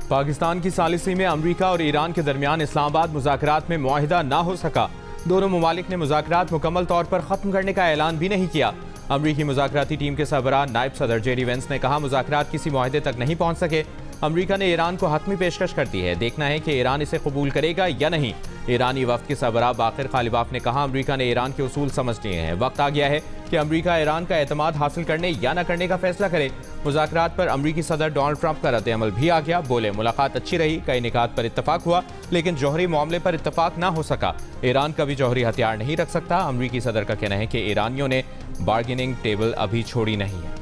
पाकिस्तान की सालिसी में अमरीका और ईरान के दरमियान इस्लामाबाद मुज़ाकरात में मुआहिदा ना हो सका। दोनों ममालिक ने मुज़ाकरात मुकम्मल तौर पर ख़त्म करने का ऐलान भी नहीं किया। अमरीकी मुज़ाकराती टीम के सरबराह नायब सदर जेडी वेंस ने कहा, मुज़ाकरात किसी मुआहिदे तक नहीं पहुँच सके। अमरीका ने ईरान को हतमी पेशकश कर दी है, देखना है कि ईरान इसे कबूल करेगा या नहीं। ईरानी वफ्द के सरबराह बाक़िर ग़ालिबाफ ने कहा, अमरीका ने ईरान के उसूल समझ लिए हैं, वक्त आ गया है कि अमरीका ईरान का एतमाद हासिल करने या न करने का फैसला करे। मुज़ाकरात पर अमरीकी सदर डोनाल्ड ट्रंप का रद्द-ए-अमल भी आ गया। बोले, मुलाकात अच्छी रही, कई निकात पर इत्तफाक हुआ, लेकिन जौहरी मामले पर इत्तफाक ना हो सका। ईरान कभी जौहरी हथियार नहीं रख सकता। अमरीकी सदर का कहना है कि ईरानियों ने बार्गेनिंग टेबल अभी छोड़ी नहीं है।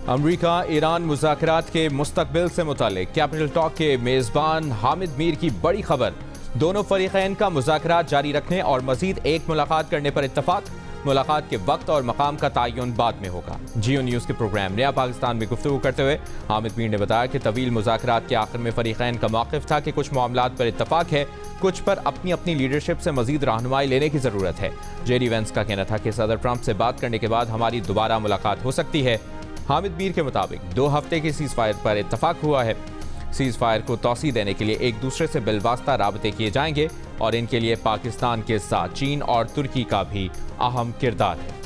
अमरीका ईरान मुज़ाकरात के मुस्तकबिल से मुतालिक कैपिटल टॉक के मेज़बान हामिद मीर की बड़ी खबर। दोनों फरीक़ैन का मुज़ाकरात जारी रखने और मज़ीद एक मुलाकात करने पर इत्तफाक। मुलाकात के वक्त और मकाम का तयन बाद में होगा। जियो न्यूज़ के प्रोग्राम नया पाकिस्तान में गुफ्तगू करते हुए हामिद मीर ने बताया कि तवील मुज़ाकरात के आखिर में फरीक़ैन का मौक़िफ़ था कि कुछ मामलात पर इत्तफाक है, कुछ पर अपनी अपनी लीडरशिप से मज़ीद रहनुमाई लेने की ज़रूरत है। जेडी वेंस का कहना था कि सदर ट्रंप से बात करने के बाद हमारी दोबारा मुलाकात हो सकती है। हामिद मीर के मुताबिक 2 हफ्ते के सीज़ फायर पर इत्तफाक हुआ है। सीज़ फायर को तौसी देने के लिए एक दूसरे से बिलवास्ता राबते किए जाएंगे और इनके लिए पाकिस्तान के साथ चीन और तुर्की का भी अहम किरदार है।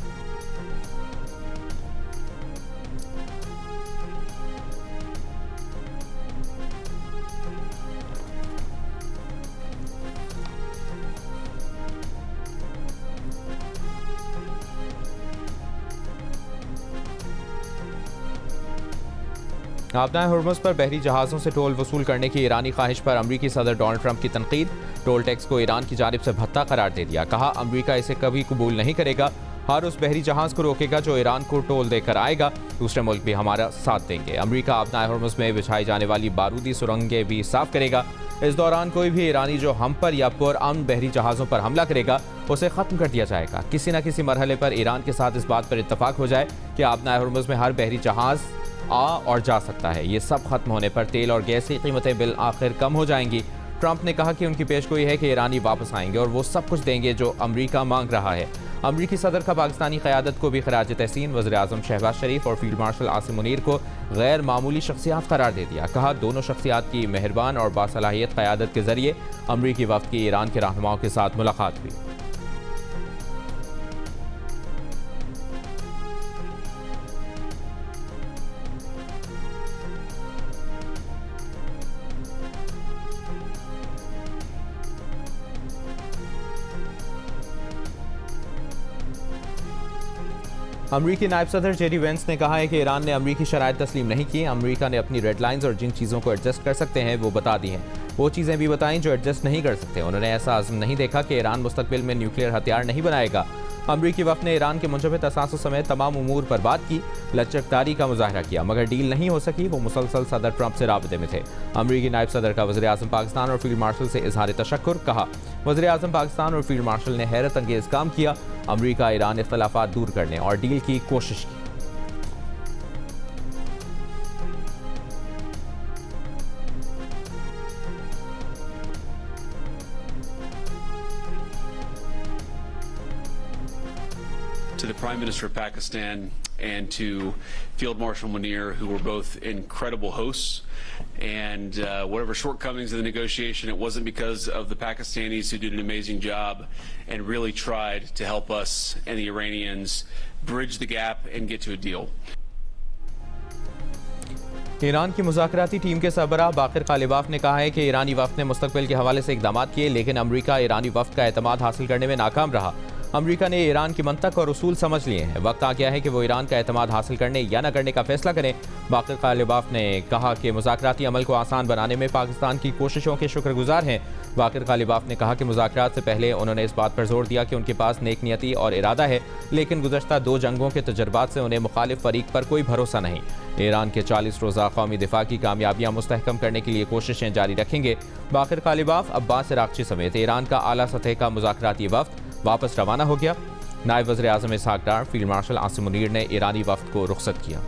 आबनाए हुर्मुज़ पर बहरी जहाज़ों से टोल वसूल करने की ईरानी ख्वाहिश पर अमरीकी सदर डोनाल्ड ट्रंप की तनकीद। टोल टैक्स को ईरान की जानिब से भत्ता करार दे दिया। कहा, अमरीका इसे कभी कबूल नहीं करेगा। हर उस बहरी जहाज़ को रोकेगा जो ईरान को टोल देकर आएगा। दूसरे मुल्क भी हमारा साथ देंगे। अमरीका आबनाए हुर्मुज़ में बिछाई जाने वाली बारूदी सुरंगें भी साफ करेगा। इस दौरान कोई भी ईरानी जो हम पर या पुरअमन बहरी जहाज़ों पर हमला करेगा उसे ख़त्म कर दिया जाएगा। किसी न किसी मरहले पर ईरान के साथ इस बात पर इत्तफाक हो जाए कि आबनाए हुर्मुज़ में हर बहरी जहाज़ आ और जा सकता है। ये सब खत्म होने पर तेल और गैस की कीमतें बिल आखिर कम हो जाएंगी। ट्रंप ने कहा कि उनकी पेशगोई है कि ईरानी वापस आएंगे और वो सब कुछ देंगे जो अमरीका मांग रहा है। अमरीकी सदर का पाकिस्तानी क़यादत को भी खराज तहसीन। वज़ीर आज़म शहबाज शरीफ और फील्ड मार्शल आसिम मुनीर को गैर मामूली शख्सियात करार दे दिया। कहा, दोनों शख्सियात की मेहरबान और बासलाहियत क़यादत के जरिए अमरीकी वफ़द की ईरान के रहनुमाओं के साथ मुलाकात हुई। अमरीकी नायब सदर जेडी वेंस ने कहा है कि ईरान ने अमरीकी शराइत तस्लीम नहीं की। अमरीका ने अपनी रेड लाइंस और जिन चीज़ों को एडजस्ट कर सकते हैं वो बता दी हैं। वो चीज़ें भी बताईं जो एडजस्ट नहीं कर सकते। उन्होंने ऐसा आज़म नहीं देखा कि ईरान मुस्तकबिल में न्यूक्लियर हथियार नहीं बनाएगा। अमरीकी वफ़द ने ईरान के मुंजमद असासों समेत तमाम उमूर पर बात की, लचकदारी का मुजाहरा किया, मगर डील नहीं हो सकी। वो मुसलसल सदर ट्रंप से राबते में थे। अमरीकी नायब सदर का वज़ीर आज़म पाकिस्तान और फील्ड मार्शल से इजहार तशक्कुर। कहा, वज़ीर आज़म पाकिस्तान और फील्ड मार्शल ने हैरत अंगेज़ काम किया। अमरीका ईरान इख्तलाफात दूर करने और डील की कोशिश की। To the Prime Minister of Pakistan and to Field Marshal Munir, who were both incredible hosts. And whatever shortcomings in the negotiation, it wasn't because of the Pakistanis, who did an amazing job and really tried to help us and the Iranians bridge the gap and get to a deal. Iran की मुज़ाकराती team के सरबराह Baqir ग़ालिबाफ ने कहा है कि ईरानी वफ़द ने मुस्तकबिल के हवाले से इक़दाम किए, लेकिन अमरीका ईरानी वफ़द का एतमाद हासिल करने में नाकाम रहा। अमरीका ने ईरान की मंतक और उसूल समझ लिए हैं। वक्त आ गया है कि वो ईरान का एतमाद हासिल करने या न करने का फैसला करें। बाक़िर ग़ालिबाफ ने कहा कि मुज़ाकराती अमल को आसान बनाने में पाकिस्तान की कोशिशों के शुक्रगुजार हैं। बाक़िर ग़ालिबाफ ने कहा कि मुज़ाकरात से पहले उन्होंने इस बात पर जोर दिया कि उनके पास नेक नियति और इरादा है, लेकिन गुज़श्ता 2 जंगों के तजर्बात से उन्हें मुखालिफ फ़रीक पर कोई भरोसा नहीं। ईरान के 40 रोज़ा कौमी दिफा की कामयाबियाँ मुस्तहकम करने के लिए कोशिशें जारी रखेंगे। बाक़िर ग़ालिबाफ, अब्बास इराक़ची समेत ईरान का आला सतह का मुज़ाकराती वफ़द वापस रवाना हो गया। नायब वज़ीर आज़म इसहाक़ डार, फील्ड मार्शल आसिम मुनीर ने ईरानी वफ़द को रुख़सत किया।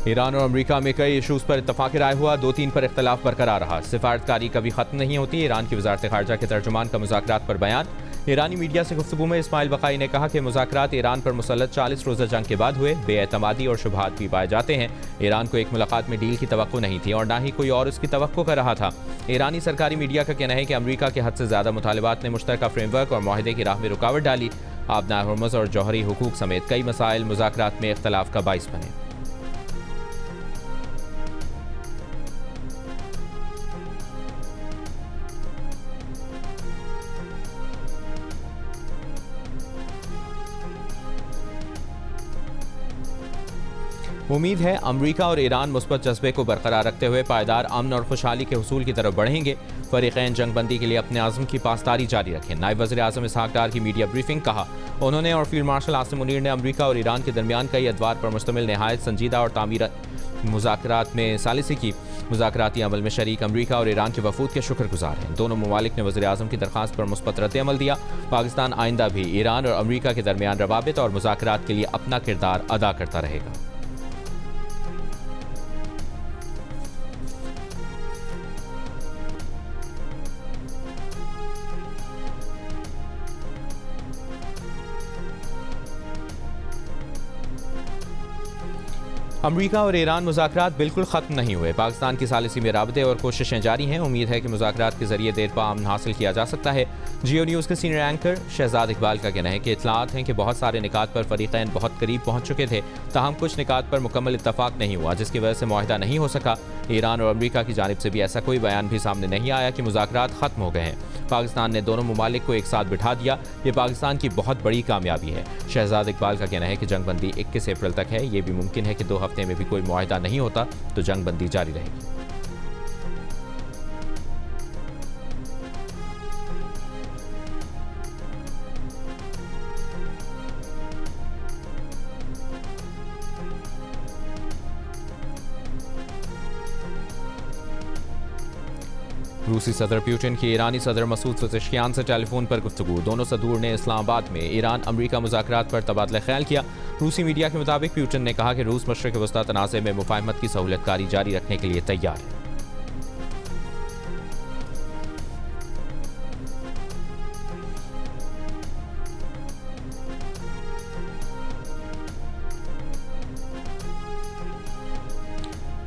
ईरान और अमेरिका में कई इशूज़ पर इत्तफाक राय हुआ, 2-3 पर इख्तलाफ बरकरार रहा। सिफारतकारी कभी खत्म नहीं होती, ईरान की वजारत खारजा के तर्जुमान का मुज़ाकरात पर बयान। ईरानी मीडिया से गुफ्तगू में इस्माइल बकाई ने कहा कि मुज़ाकरात ईरान पर मुसल्लत 40 रोज़ा जंग के बाद हुए, बेएतमादी और शुबहात भी पाए जाते हैं। ईरान को एक मुलाकात में डील की तवक्को नहीं थी और ना ही कोई और इसकी तवक्को कर रहा था। ईरानी सरकारी मीडिया का कहना है कि अमेरिका के हद से ज़्यादा मुतालबात ने मुश्तरका फ्रेमवर्क और माहिदे की राह में रुकावट डाली। आबनाए हुर्मुज़ और जौहरी हुकूक समेत कई मसाइल मुज़ाकरात में इख्तलाफ का बाइस बने। उम्मीद है अमरीका और ईरान मुस्बत जज्बे को बरकरार रखते हुए पायदार अमन और खुशहाली के हुसूल की तरफ बढ़ेंगे। फरीक़ैन जंगबंदी के लिए अपने आज़म की पासदारी जारी रखें। नायब वज़ीर आज़म इसहाक डार की मीडिया ब्रीफिंग। कहा उन्होंने और फील्ड मार्शल आसिम मुनीर ने अमरीका और ईरान के दरमियान कई अदवार पर मुश्तमिल नहायत संजीदा और तामीर मुज़ाकरात में सालिसी की। मुज़ाकराती अमल में शरीक अमरीका और ईरान के वफूद के शुक्रगुजार हैं। दोनों ममालिक ने वज़ीर आज़म की दरख्वास्त पर मुस्बत रद्द अमल दिया। पाकिस्तान आइंदा भी ईरान और अमरीका के दरमियान रवाबित और मुज़ाकरात के लिए अपना किरदार अदा करता रहेगा। अमरीका और ईरान मुज़ाकरात बिल्कुल ख़त्म नहीं हुए। पाकिस्तान की सालिसी में राबते और कोशिशें जारी हैं। उम्मीद है कि मुज़ाकरात के जरिए देरपा अमन हासिल किया जा सकता है। जियो न्यूज़ के सीनियर एंकर शहजाद इकबाल का कहना है कि इत्तलात हैं कि बहुत सारे निकात पर फरीक़ैन बहुत करीब पहुँच चुके थे, ताहम कुछ निकात पर मुकम्मल इत्तफाक नहीं हुआ, जिसकी वजह से मुआहिदा नहीं हो सका। ईरान और अमरीका की जानिब से भी ऐसा कोई बयान भी सामने नहीं आया कि मुज़ाकरात ख़त्म हो गए हैं। पाकिस्तान ने दोनों ममालिक को एक साथ बिठा दिया, ये पाकिस्तान की बहुत बड़ी कामयाबी है। शहजाद इकबाल का कहना है कि जंगबंदी 21 अप्रैल तक है। ये भी मुमकिन है कि 2 हफ्ते में भी कोई मुआहिदा नहीं होता तो जंगबंदी जारी रहेगी। रूसी सदर पुतिन की ईरानी सदर मसूद पेज़ेश्कियान से टेलीफोन पर गुफ्तगू। दोनों सदूर ने इस्लामाबाद में ईरान अमरीका मुज़ाकरात पर तबादला ख्याल किया। रूसी मीडिया के मुताबिक पुतिन ने कहा कि रूस मशरिक़ वस्ता तनाज़े में मुफाहमत की सहूलतकारी जारी रखने के लिए तैयार है।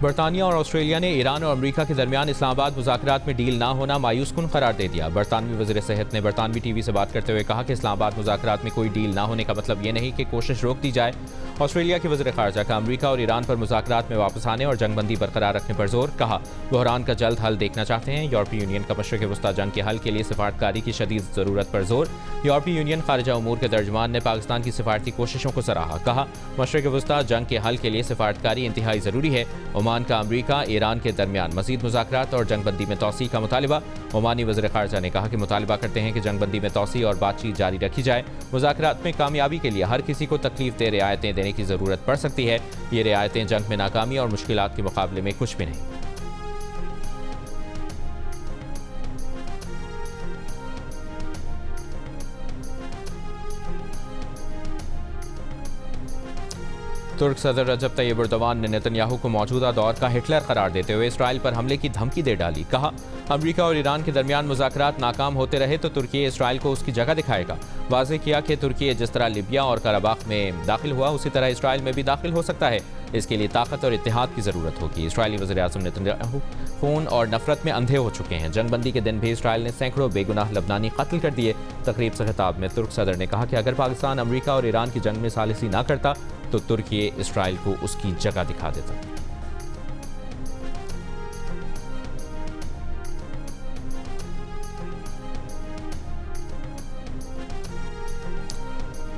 बरतानिया और ऑस्ट्रेलिया ने ईरान और अमरीका के दरमियान इस्लामाबाद मुज़ाकरात में डील ना होना मायूस कुन करार दे दिया। बरतानवी वज़ीर सेहत ने बरतानवी टीवी से बात करते हुए कहा कि इस्लामाबाद मुज़ाकरात में कोई डील ना होने का मतलब ये नहीं कि कोशिश रोक दी जाए। ऑस्ट्रेलिया के वज़ीर ख़ारजा का अमरीका और ईरान पर मुज़ाकरात में वापस आने और जंगबंदी बरकरार रखने पर जोर। कहा बहरान का जल्द हल देखना चाहते हैं। यूरोपीय यूनियन का मशरिक़ वस्ता जंग के हल के लिए सिफारतकारी की शदीद ज़रूरत पर जोर। यूरोपीय यूनियन ख़ारिजा उमूर के तर्जुमान ने पाकिस्तान की सिफारती कोशिशों को सराहा। कहा मशरिक़ वस्ता जंग के हल के लिए सिफारतकारी इंतहाई ज़रूरी है। ओमान का अमरीका ईरान के दरमियान मज़ीद मुज़ाकरात और जंगबंदी में तौसी का मुतालिबा। ओमानी वज़ीर ख़ारजा ने कहा कि मुतालिबा करते हैं कि जंगबंदी में तौसी और बातचीत जारी रखी जाए। मुज़ाकरात में कामयाबी के लिए हर किसी को तकलीफ दे रियायतें देने की ज़रूरत पड़ सकती है। ये रियायतें जंग में नाकामी और मुश्किलात के मुकाबले में कुछ भी नहीं। तुर्क सदर रजब तैयब एर्दोगान ने नेतन्याहू को मौजूदा दौर का हिटलर करार देते हुए इसराइल पर हमले की धमकी दे डाली। कहा अमरीका और ईरान के दरमियान मुज़ाकरात नाकाम होते रहे तो तुर्की इसराइल को उसकी जगह दिखाएगा। वाज़ेह किया कि तुर्की जिस तरह लिबिया और कराबाख में दाखिल हुआ उसी तरह इसराइल में भी दाखिल हो सकता है। इसके लिए ताकत और इत्तेहाद की ज़रूरत होगी। इसराइली वज़ीर आज़म नेतन्याहू खून और नफरत में अंधे हो चुके हैं। जंगबंदी के दिन भी इसराइल ने सैकड़ों बेगुनाह लबनानी कत्ल कर दिए। तकरीब से खिताब में तुर्क सदर ने कहा कि अगर पाकिस्तान अमरीका और ईरान की जंग में सालिसी ना करता तो तुर्की इसराइल को उसकी जगह दिखा देता।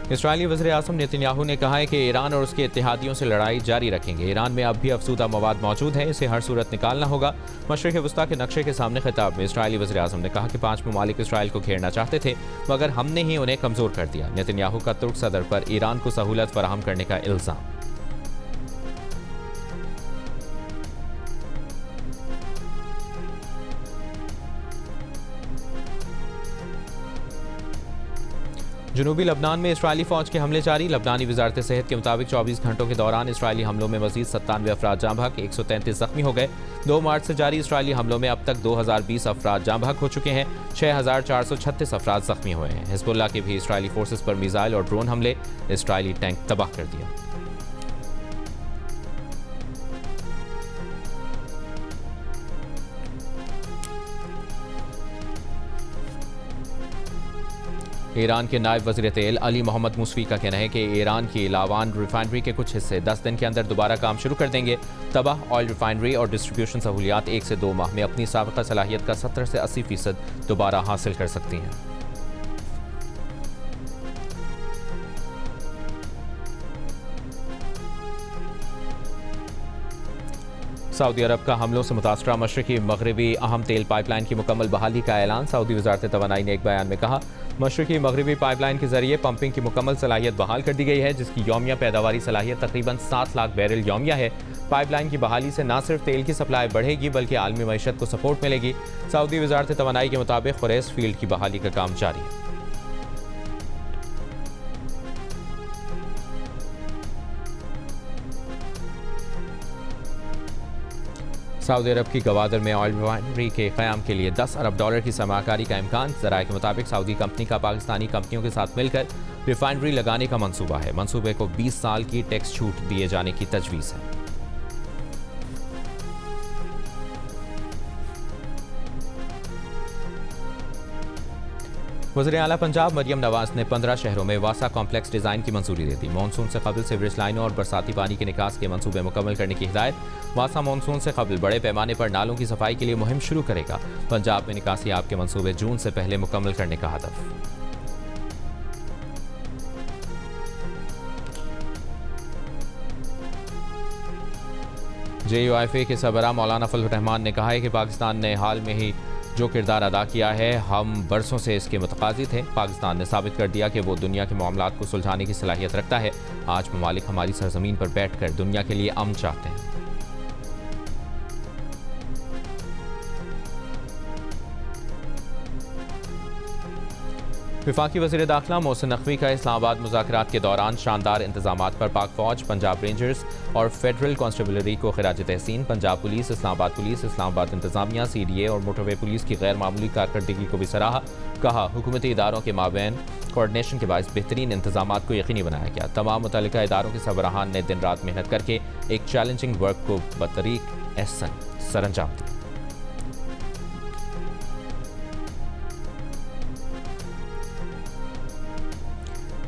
इसराइली वज़ीर आज़म नेतन्याहू ने कहा है कि ईरान और उसके इत्तेहादियों से लड़ाई जारी रखेंगे। ईरान में अब भी अफसूदा मवाद मौजूद है, इसे हर सूरत निकालना होगा। मशरिक़ वस्ता के नक्शे के सामने खिताब में इसराइली वज़ीर आज़म ने कहा कि 5 ममालिक इसराइल को घेरना चाहते थे मगर हमने ही उन्हें कमज़ोर कर दिया। नेतन्याहू का तुर्क सदर पर ईरान को सहूलत फराहम करने का इल्ज़ाम। जनूबी लबनान में इसराइली फौज के हमले जारी। लबनानी वजारत सेहत के मुताबिक 24 घंटों के दौरान इसराइली हमलों में मजीद 97 अफराद जाँ बहक, 133 जख्मी हो गए। 2 मार्च से जारी इसराइली हमलों में अब तक 2020 अफराद जाँ बहक हो चुके हैं, 6436 अफराद जख्मी हुए हैं। हिजबुल्लाह के भी इसराइली फोर्सेस पर मिसाइल और ड्रोन हमले, इसराइली टैंक तबाह कर दिया। ईरान के नायब वज़ीर तेल अली मोहम्मद मुसवी का कहना है कि ईरान की लावान रिफाइनरी के कुछ हिस्से 10 दिन के अंदर दोबारा काम शुरू कर देंगे। तबाह ऑयल रिफाइनरी और डिस्ट्रीब्यूशन सहूलियात 1 से 2 माह में अपनी साबिक़ा सलाहियत का 70 से 80% दोबारा हासिल कर सकती हैं। सऊदी अरब का हमलों से मुतासरा मशरकी मगरबी अहम तेल पाइपलाइन की मुकम्मल बहाली का ऐलान। सऊदी वजारत तवानाई ने एक बयान में कहा, मशरकी मगरबी पाइपलाइन के जरिए पंपिंग की मुकम्मल सलाहियत बहाल कर दी गई है, जिसकी यौमिया पैदावारी सलाहियत तकरीबन 7 लाख बैरल यौमिया है। पाइपलाइन की बहाली से न सिर्फ तेल की सप्लाई बढ़ेगी बल्कि आलमी मईशत को सपोर्ट मिलेगी। सऊदी वजारत तवानाई के मुताबिक खुरैस फील्ड की बहाली का काम जारी है। सऊदी अरब की गवादर में ऑयल रिफाइनरी के क़याम के लिए $10 अरब की सरमाकारी का इम्कान। ज़राए के मुताबिक सऊदी कंपनी का पाकिस्तानी कंपनियों के साथ मिलकर रिफाइनरी लगाने का मंसूबा है। मंसूबे को 20 साल की टैक्स छूट दिए जाने की तजवीज़ है। वज़ीर आला पंजाब मरियम नवाज ने 15 शहरों में वासा कॉम्प्लेक्स डिज़ाइन की मंजूरी दे दी। मानसून से कबल सीवरेज लाइनों और बरसाती पानी के निकास के मंसूबे मुकम्मल करने की हिदायत। वासा मानसून से कबल बड़े पैमाने पर नालों की सफाई के लिए मुहिम शुरू करेगा। पंजाब में निकासी आब के मंसूबे जून से पहले मुकम्मल करने का हदफ। JUIFA के सरबराह मौलाना फजल रहमान ने कहा है कि पाकिस्तान ने हाल में ही जो किरदार अदा किया है, हम बरसों से इसके मुतकाज़ी थे। पाकिस्तान ने साबित कर दिया कि वो दुनिया के मामलात को सुलझाने की सलाहियत रखता है। आज ममालिक हमारी सरजमीन पर बैठकर दुनिया के लिए अमन चाहते हैं। वफाकी वज़ीर दाखिला मोहसिन नकवी का इस्लामाबाद मुज़ाकरात के दौरान शानदार इंतजामात पर पाक फौज, पंजाब रेंजर्स और फेडरल कॉन्स्टेबलरी को खिराज तहसीन। पंजाब पुलिस, इस्लामाबाद इंतजामिया, CDA और मोटरवे पुलिस की गैर मामूली कारकर्दगी को भी सराहा। कहा, हुकूमती इदारों के माबैन कोऑर्डिनेशन के बायस बेहतरीन इंतजामात को यकीनी बनाया गया। तमाम मुतल्लिका इदारों के सरबराहान ने दिन रात मेहनत करके एक चैलेंजिंग वर्क को बतरीक एहसन सरअंजाम दिया।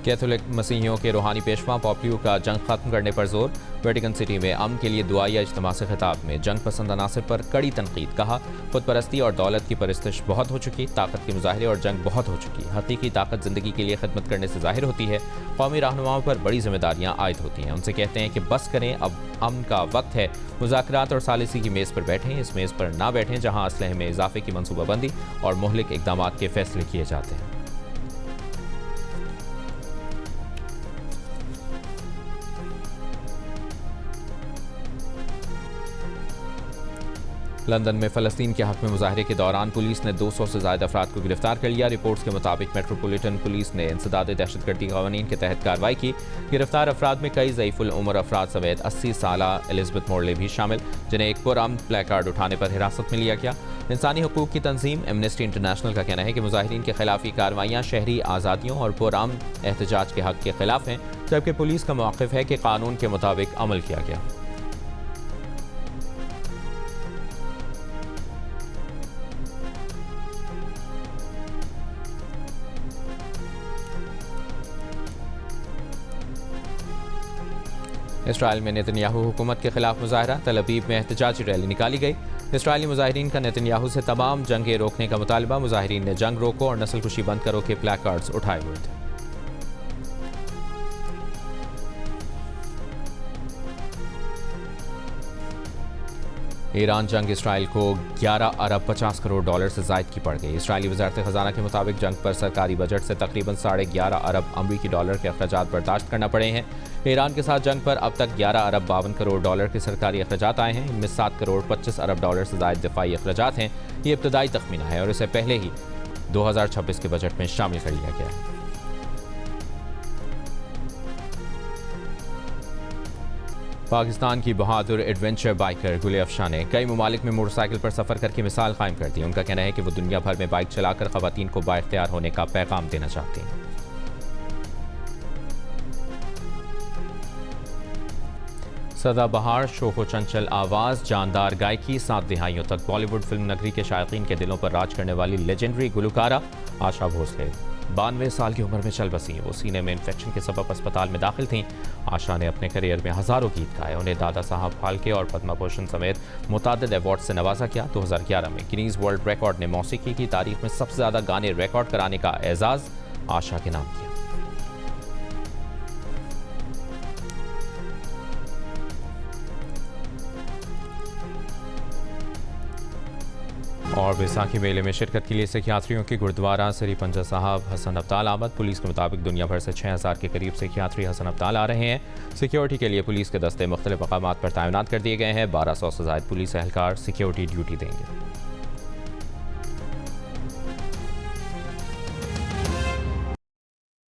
कैथोलिक मसीहियों के रूहानी पेशवा पॉप लियो का जंग खत्म करने पर जोर। वेटिकन सिटी में अमन के लिए दुआया इज्तिमा से खिताब में जंग पसंद अनासर पर कड़ी तनकीद। कहा, खुदपरस्ती और दौलत की परस्तिश बहुत हो चुकी, ताकत के मुजाहरे और जंग बहुत हो चुकी। हकीकी ताकत जिंदगी के लिए खिदमत करने से जाहिर होती है। कौमी रहनुमाओं पर बड़ी जिम्मेदारियां आयद होती हैं। उनसे कहते हैं कि बस करें, अब अमन का वक्त है। मुज़ाकरात और सालिसी की मेज़ पर बैठें, इस मेज़ पर ना बैठें जहाँ असलहे में इजाफे की मनसूबाबंदी और मुहलिक इकदाम के फैसले किए जाते हैं। लंदन में फ़लस्तीन के हक़ में मुजाहरे के दौरान पुलिस ने 200 से ज़ायद अफराद को गिरफ्तार कर लिया। रिपोर्ट्स के मुताबिक मेट्रोपॉलिटन पुलिस ने इंसदाद दहशतगर्दी क़वानीन के तहत कार्रवाई की। गिरफ्तार अफराद में कई ज़ईफ़ुल उम्र अफराद समेत 80 साला एलिज़ाबेथ मोरले भी शामिल, जिन्हें एक पुरअमन प्लेकार्ड उठाने पर हिरासत में लिया गया। इंसानी हकूक़ की तंजीम एमनेस्टी इंटरनेशनल का कहना है कि मुजाहिरीन के खिलाफ कार्रवाइयाँ शहरी आज़ादियों और पुरअमन एहतजाज के हक़ के खिलाफ हैं, जबकि पुलिस का मौक़िफ़ है कि कानून के मुताबिक अमल किया गया। इसराइल में नेतन्याहू हुकूमत के खिलाफ मुजाहरा। तल अवीव में एहतजाजी रैली निकाली गई। इसराइली मुजाहिरीन का नेतन्याहू से तमाम जंगें रोकने का मुतालबा। मुजाहिरीन ने जंग रोको और नस्लकुशी बंद करो के प्लेकार्ड्स उठाए हुए थे। ईरान जंग इसराइल को 11 अरब 50 करोड़ डॉलर से ज़ायद की पड़ गई। इसराइली वज़ारत ख़ज़ाना के मुताबिक जंग पर सरकारी बजट से तकरीबन 11.5 अरब अमरीकी डॉलर के अखराजात बर्दाश्त करना पड़े हैं। ईरान के साथ जंग पर अब तक 11 अरब 52 करोड़ डॉलर के सरकारी अखराजात आए हैं। इनमें 7 करोड़ 25 अरब डॉलर से ज़ायद दिफाई अखराजात हैं। ये इब्तदाई तखमीना है और इसे पहले ही 2026 के बजट में शामिल कर लिया गया है। पाकिस्तान की बहादुर एडवेंचर बाइकर गुल अफशा ने कई ममालिक में मोटरसाइकिल पर सफ़र करके मिसाल कायम कर दी। उनका कहना है कि वो दुनिया भर में बाइक चलाकर ख़वातीन को बाइख्तियार होने का पैगाम देना चाहती हैं। सदाबहार शोको चंचल आवाज़, जानदार गायकी, 7 दिहाइयों तक बॉलीवुड फिल्म नगरी के शायकीन के दिलों पर राज करने वाली लेजेंडरी गुलकारा आशा भोसले 92 साल की उम्र में चल बसी। वो सीने में इन्फेक्शन के सबब अस्पताल में दाखिल थीं। आशा ने अपने करियर में हज़ारों गीत गाए। उन्हें दादा साहब फाल्के और पद्मा भूषण समेत मुतादिद अवार्ड से नवाजा किया। 2011 में गिनीज वर्ल्ड रिकॉर्ड ने मौसीकी की तारीख में सबसे ज़्यादा गाने रिकॉर्ड कराने का एजाज़ आशा के नाम किया। और बैसाखी मेले में शिरकत के लिए सिख यात्रियों की गुरुद्वारा सरी पंजा साहब हसन अब्ताल आमद। पुलिस के मुताबिक दुनिया भर से 6000 के करीब सिख यात्री हसन अब्ताल आ रहे हैं। सिक्योरिटी के लिए पुलिस के दस्ते मुख्तलिफ मकामात पर तैनात कर दिए गए हैं। 1200 से ज़ायद पुलिस एहलकार सिक्योरिटी ड्यूटी देंगे।